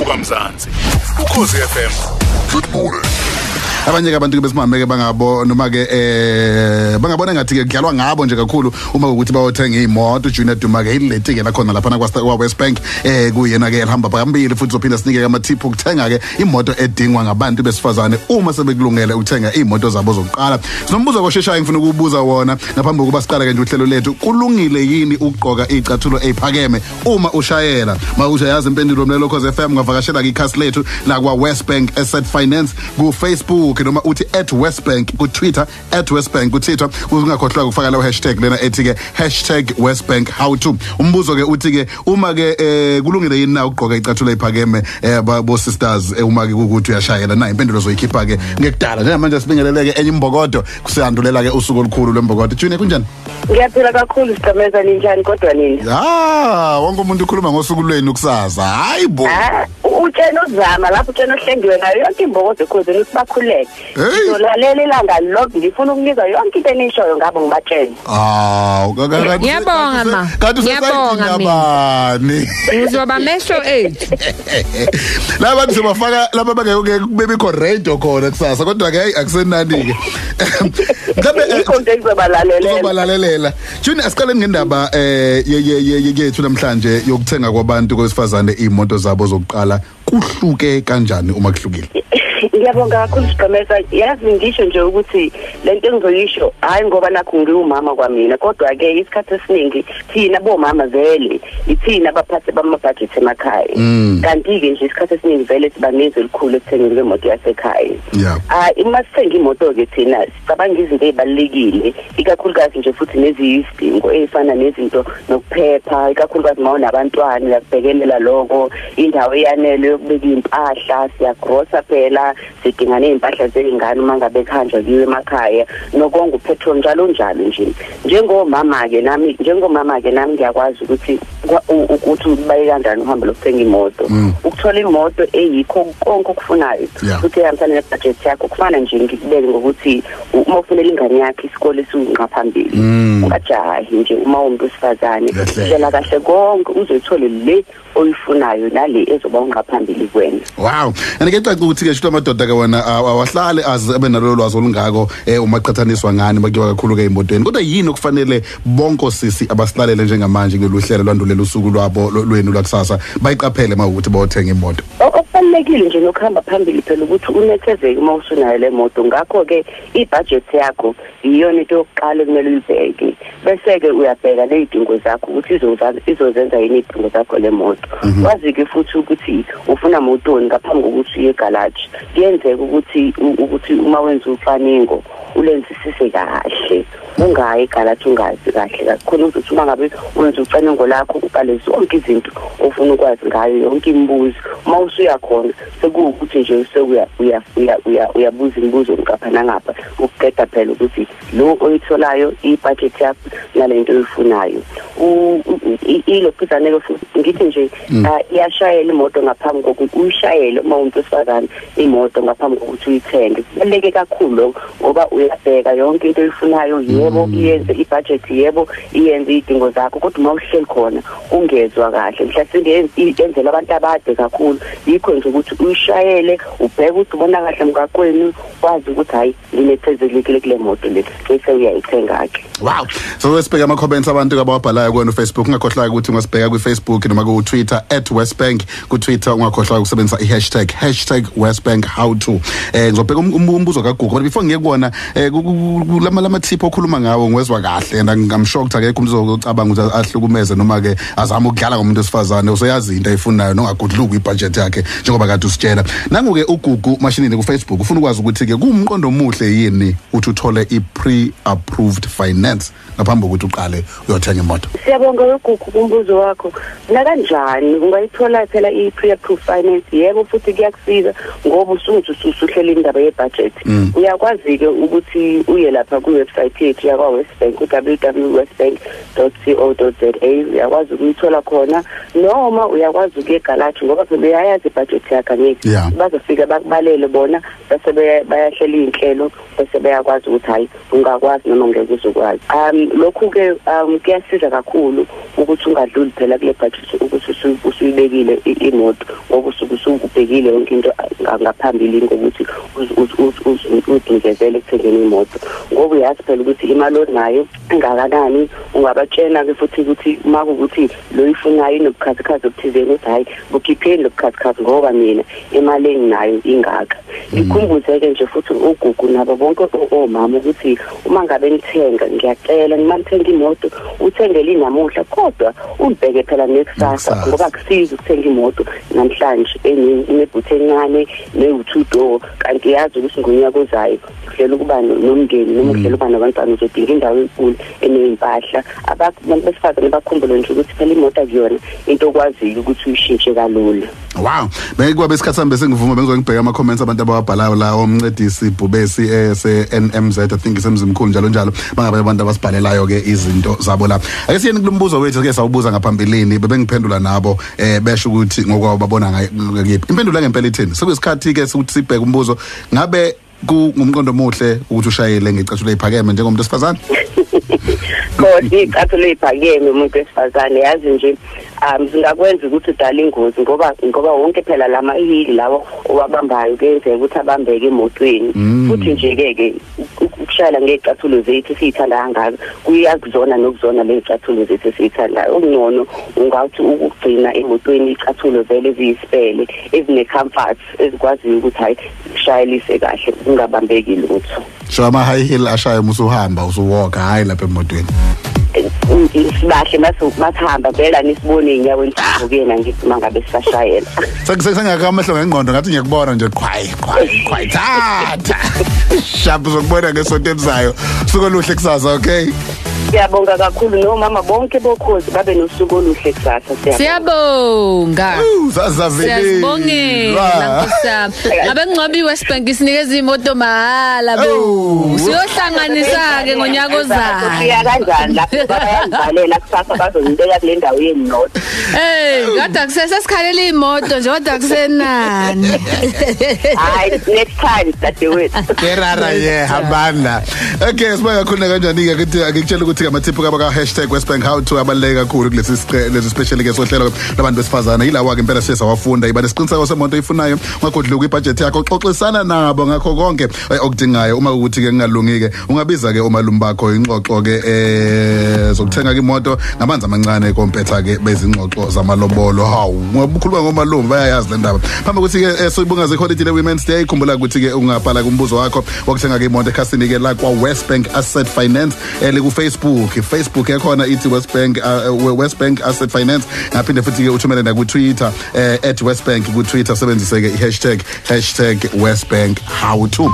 Vuka Mzansi Ukhozi FM. Good morning. Abanye abantu besimameke bangabo noma ke bangabona ngathi ke kudlalwa ngabo nje kakhulu uma ukuthi bayothenga imoto Junior Duma ke ileti ke la khona lapha kwa West Bank kuyena ke ehamba phambili futhi uzophinda sinike ama tip ukuthenga ke imoto edingwa ngabantu besifazane uma sebekulungele ukuthenga imoto zabo zokuqala. Sinombuzo kosheshayo ngifuna ukubuza wona ngaphambi kokuba siqale ke nje uhlelo lethu. Kulungile yini ukugqoka icathulo eziphakeme uma ushayela? Mawusha yazi impendulo mlelo Ukhozi FM ngavakashela ke ikhasi lethu la kwa West Bank Asset Finance ku Facebook noma uthi @westbank ku Twitter @westbank ku Twitter ungakhohlwa ukufaka lawo hashtag lena ethi ke #westbank_how_to. Umbuzo ke uthi ke uma ke kulungile yini na ukugqoka icathulo eziphakeme bo sisters uma ke ukuthi uyashayela na impendulo zoyikhipha ke ngekudala njengamanje sibingeleleke enye imbokodo kusandulela ke usuku olukhulu lwembokodo. Junior kunjani? Ngiyaphila kakhulu Sigameza ninjani kodwa nini? Wonke umuntu ukhuluma ngosuku lwenu kusasa. Hayibo. Utshena uzama lapho utshena ohlengiwe ngayo yonke imbokodo Ukhozi usibakhuleke. Ngizolalela ilanga lonke ngifuna ukunika yonke into enishoyo ngabo ngibatshela. Ngiyabonga ma. Ngiyabonga mina. Ngizoba mesho 8. Laba ngizobafaka laba bangeke bebe correct khona kusasa kodwa ke akusenani ke. Ngabe ikhonto izobalalela. Junior asiqale ngendaba yethu namhlanje yokuthenga kwabantu kwesifazane imoto zabo zokuqala kuhluke kanjani uma kuhlukile? Ngiyabonga kakhulu Sigameza. Yazi ngisho nje ukuthi lento engizoyisho hayi ngoba nakho ngiwumama kwamina kodwa ke isikhathi esiningi thina bomama vele ithina abaphathi bama-budget emakhaya kanti ke nje isikhathi esiningi vele sibaneze elikhulu ekuthengeni kwemoto yasekhaya. Uma sithenga imoto ke thina sicabanga izinto ezibalekile ikakhulukazi nje futhi nezidingo ezifana nezinto nokuphepha ikakhulukazi mawunabantwana uyakubhekelela lokho indawo eyanele yokubeka impahla siyagrosa phela sidinga nezimpahla zezingane uma ngabe khanjwa kiwe emakhaya nokonga upetrol njalo nje njengomama ke nami ngiyakwazi ukuthi ubaye kanjani uhambe lokuthenga imoto ukuthola imoto eyikho konke okufunayo ukuthi ihambisane nebudget yakho kufana nje ngikubeke ngokuthi uma ufunela ingane yakho isikole esingaphambili ungajahi nje uma umuntu usifazane hlela kahle konke uzoyithola le oyifunayo nale ezoba ungaphambili kwena. Wow. Ngeke ukuthi ke shilo amadoda ke wona awahlale abe nalo lwazi olungako uma qhathaniswa ngani bakiwa kakhulu ke emotweni. Kodwa yini okufanele bonke sisi abasilalele njengamanje ngeluhlelo lwandulela usuku lwabo lwenu lwakusasa bayiqaphele mawukuthi bayothenga imoto? Okubalekile nje nokuhamba phambili phela ukuthi unethezeke uma usunayo le moto. Ngakho ke ibudget yakho iyona into yokuqala kumele uyibheke bese ke uyabheka nezidingo zakho ukuthi izozenza yini izidingo zakho le moto. Wazi ke futhi ukuthi ufuna motoni ngaphambi kokuthi uye garage. Kuyenzeka ukuthi uma wenza ufaningo ulenzisise kahle ungayi garage ungazi kahle khona ukuthi uma ngabe wenza ufaningo lakho uqale zonke izinto ofuna ukwazi ngayo yonke imibuzo uma usuya khona sekuwukuthi nje uyabuza imibuzo ngapha nangapha ukuqeda phela ukuthi lo oyitholayo ibudget yakho nalento oyifunayo ilophuzane futhi ngithi nje iyashayela imoto ngaphambi kokuthi uyishayele uma umuntu osifazane imoto ngaphambi kokuthi uyithenge. Kubaluleke kakhulu ngoba uyabheka yonke into oyifunayo yebo iyenze ibudget yebo iyenze izidingo zakho kodwa uma uhleli khona ungezwa kahle mhlawumbe iyenzela abantu abade kakhulu yikho nje ukuthi uyishayele ubheke ukuthi ubona kahle emgaqweni wazi ukuthi hayi nginethezekile kule moto le bese uyayithenga ke. Wow. So sibheka ama comments abantu abawabhalayo kuwena Facebook ungakhohlwa ukuthi ungasibheka ku Facebook noma ku Twitter @westbank ku Twitter ungakhohlwa ukusebenzisa #westbank_how_to. Ngizobheka umbuzo kaGoogle kodwa before ngeke kuona kulama tip okhuluma ngawo ngwezwa kahle and I'm shocked akekho umuntu uzocabanga ukuthi ahlukumeze noma ke azama ukudlala ngomuntu osifazane useyazi into ayifunayo nongagudluki ibudget yakhe njengoba kade usitshela. Nangu ke uGoogle mashinini ku Facebook ufuna ukwazi ukuthi ke kumqondo omuhle yini uthi uthole i-pre-approved finance ngaphambi kokuthi uqale uyothenga imoto. Siyabonga uGoogle kumbuzo wakho. Na kanjani ungayithola phela i-pre-approved finance? Yebo futhi kuyakusiza ngoba usuhlela indaba yebudget uyakwazi ke ukuthi uye lapha ku website yethu yakwa Westbank www.westbank.co.za uyakwazi ukuyithola khona noma uyakwazi ukuye eGalaji ngoba beyayazi ibudget yakhe ngeke bazofika bakubalele bona bese bayahlela inhlelo bese bayakwazi ukuthi hayi ungakwazi noma ngeke uzokwazi lokhu ke kuyasiza kakhulu ukuthi ungadluli phela kule budget ukuthi usuyibekile imoto ngoba usubekile yonke into ngaphambili ngokuthi udingezele ekuthengeni imoto ngoba uyazi phela ukuthi imali onayo engakanani ungabatshena ke futhi ukuthi makuthi lo ifunayo inobukhazikhazi obuthizeni ukuthi hayi bukhipheni lobukhazikhazi ngoba mina imali enginayo ingaka ngikhumbuzeke nje futhi ugugu nabo bonke omama ukuthi uma ngabe nithenga ngiyacela nimathenga imoto uthengele inamuhla kodwa ubheke phela nekusasa ngoba kusiza ukuthenga imoto namhlanje enebhuthe encane ne2 door kanti yazi ukuthi ngonyaka ozayo uhlela ukuba nomngeni noma uhlela ukuba nabantwana uzodinga indawo enkulu enempahla abantu besifazane bakhumbule nje ukuthi phela imoto akuyona into okwaziyo ukuthi uyishintshe kalula. Wow, bekwabe isikhathi sambe sengivuma bengizongibheka ama comments abantu ababhalayo la omncedisi Bhubesi NMZ I think isemzimkhulu njalo njalo bangabe abantu abasibhalelayo ke izinto zabo la. Ake siyeni kulombuzo wethu ke sawubuza ngaphambilini bebengiphendula nabo besho ukuthi ngokwabo babona ngayiphi. Impendulo ngempela ithini? Sekuyisikhathi ke ukuthi sibheke umbuzo ngabe ngumqondo omuhle ukuthi ushayele ngecathulo ephakeme njengomuntu wesifazane. Kodwa icathulo ephakeme umuntu wesifazane yazi nje zingakwenza ukuthi udala ingozi ngoba wonke phela lama ihili lawo owabambayo kuyenzeka ukuthi abambeke emotweni futhi nje ke ukushayela ngecathulo zethu siyithanda kangazo kuyakuzona nokuzona lezicathulo zethu siyithandayo ungcono ungathi ukugcina emotweni icathulo vele eziyisipele ezine comforts ezikwazi ukuthi hayi ushayelise kahle ungabambeki lutho. So ama high heel ashaya musuhamba usuwalk hayi lapha emotweni. Sibahle masihamba vela nisibone inyawo enhlokuyena ngithi mangabe sisashayela. Sengaka amehlo ngengqondo ngathi ngiyakubona nje khwayi thatha. Shabu zokubona ngesonto elizayo. Suku oluhle kusasa, okay? Siyabonga kakhulu nomama bonke bokhozi babe nosuku oluhle kusasa siyabonga. Siyabongela Nkosi. Abengcwabi Westbank isinikeza imoto mahala bo. Siyohlanganisa ke ngonyaka ozayo. Siya kanjani lapho bayayivalela kusasa bazonibeka kule ndawo yenota. Kade akusesikhalela imoto nje kodwa kusenani. Hayi next time dadewethu. Kerara habana. Okay, sibaya kakhulu kanjani ke ukuthi akutshela ukuthi amathiphu ka #Westbank how to abaleka kakhulu kulesi special ke sohlelo labantu besifazana yilawa ke impela siyawafunda iba nesiqiniseko semonto ifunayo ungagodluka kwibudget yakho xoxisana nabo ngakho konke okudingayo uma ukuthi ke kungalungike ungabiza ke umalume bakho ingxoxo ke zokuthenga ke imoto ngamanzi amancane kompetha ke bezingxoxo zamalobolo hawu ngobukhuluma ngomalume bayayazi le ndaba phambi ukuthi ke soyibunga ze holiday women's day khumbula ukuthi ke ungabhala kumbuzo wakho wokuthenga ke imoto ekhasini ke la kwa Westbank Asset Finance ku Facebook yakhona ithi Westbank Asset Finance ngaphinde futhi ke uthumele na ku Twitter @Westbank ku Twitter sebenzise ke #Westbank how to